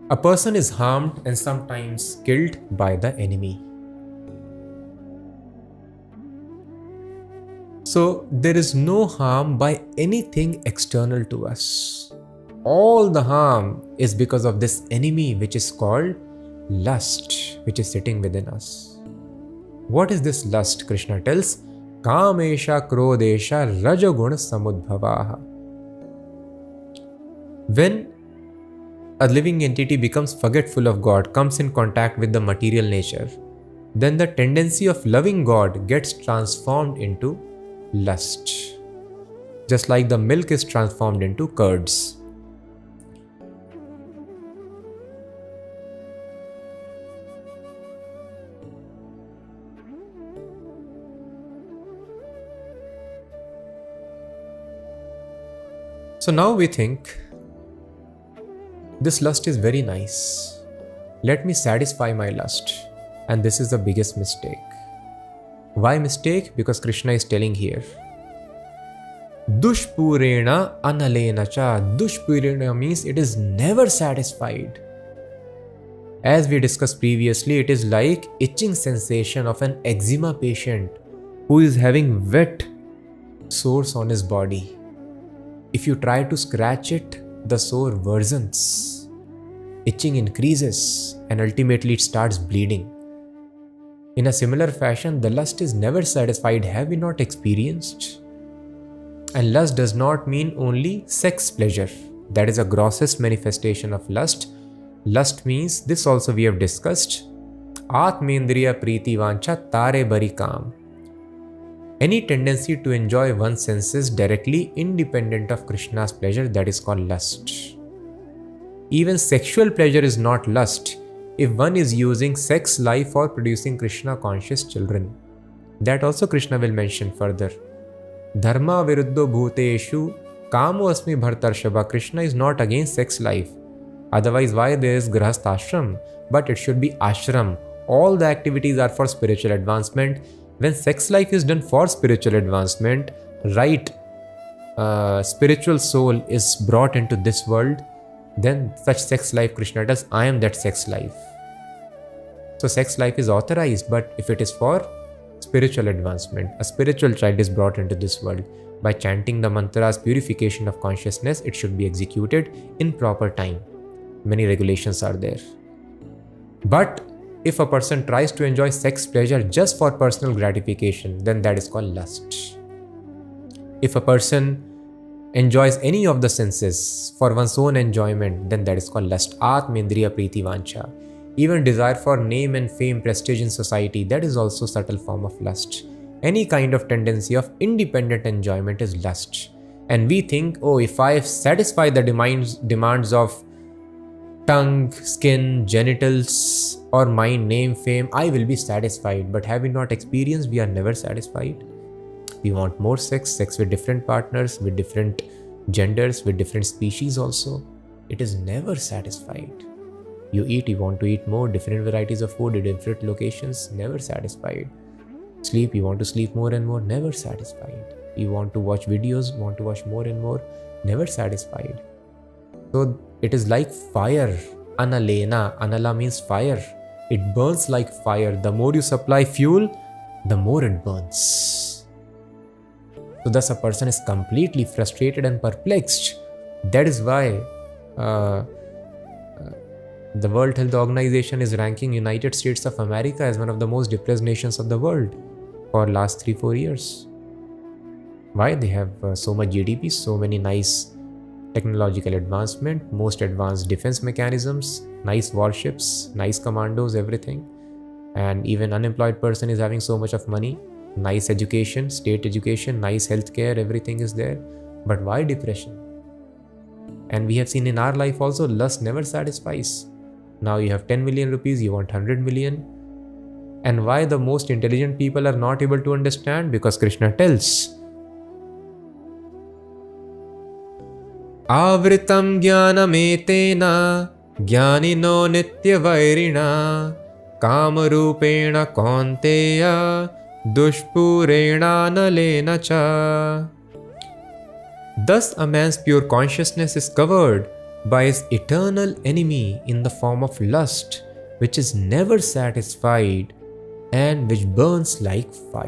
A person is harmed and sometimes killed by the enemy. So there is no harm by anything external to us. All the harm is because of this enemy which is called lust, which is sitting within us. What is this lust? Krishna tells, Kamesha Krodesha Rajaguna Samudbhavaha. When a living entity becomes forgetful of God, comes in contact with the material nature, then the tendency of loving God gets transformed into lust. Just like the milk is transformed into curds. So now we think, this lust is very nice. Let me satisfy my lust. And this is the biggest mistake. Why mistake? Because Krishna is telling here, Dushpurena analena cha. Dushpurena means it is never satisfied. As we discussed previously, it is like itching sensation of an eczema patient who is having wet sores on his body. If you try to scratch it, the sore worsens. Itching increases and ultimately it starts bleeding. In a similar fashion, the lust is never satisfied. Have we not experienced? And lust does not mean only sex pleasure. That is a grossest manifestation of lust. Lust means, this also we have discussed, Atmendriya Priti Vancha Tare Bari Kam. Any tendency to enjoy one's senses directly independent of Krishna's pleasure, that is called lust. Even sexual pleasure is not lust if one is using sex life for producing Krishna conscious children. That also Krishna will mention further. Dharma viruddho bhuteshu kamo asmi bhartarshava. Krishna is not against sex life. Otherwise, why there is grahast ashram? But it should be ashram. All the activities are for spiritual advancement. When sex life is done for spiritual advancement, right, spiritual soul is brought into this world, then such sex life, Krishna tells, I am that sex life. So sex life is authorized, but if it is for spiritual advancement, a spiritual child is brought into this world. By chanting the mantras, purification of consciousness, it should be executed in proper time. Many regulations are there. But if a person tries to enjoy sex pleasure just for personal gratification, then that is called lust. If a person enjoys any of the senses for one's own enjoyment, then that is called lust. Atmendriya Priti Vancha. Even desire for name and fame, prestige in society, that is also subtle form of lust. Any kind of tendency of independent enjoyment is lust. And we think, oh, if I satisfy the demands of tongue, skin, genitals, or mind, name, fame, I will be satisfied. But have we not experienced we are never satisfied? We want more sex, sex with different partners, with different genders, with different species also. It is never satisfied. You eat, you want to eat more, different varieties of food, different locations, never satisfied. Sleep, you want to sleep more and more, never satisfied. You want to watch videos, want to watch more and more, never satisfied. So it is like fire. Analena. Anala means fire. It burns like fire. The more you supply fuel, the more it burns. So thus a person is completely frustrated and perplexed. That is why the World Health Organization is ranking United States of America as one of the most depressed nations of the world for last 3-4 years. Why? They have so much GDP, so many nice technological advancement, most advanced defense mechanisms, nice warships, nice commandos, everything. And even unemployed person is having so much of money, nice education, state education, nice healthcare, everything is there. But why depression? And we have seen in our life also, lust never satisfies. Now you have 10 million rupees, you want 100 million. And why the most intelligent people are not able to understand? Because Krishna tells, Avritam jnanametena jnanino nityavairina kamarupena kaunteya dushpurena nalena cha. Thus a man's pure consciousness is covered by his eternal enemy in the form of lust, which is never satisfied and which burns like fire.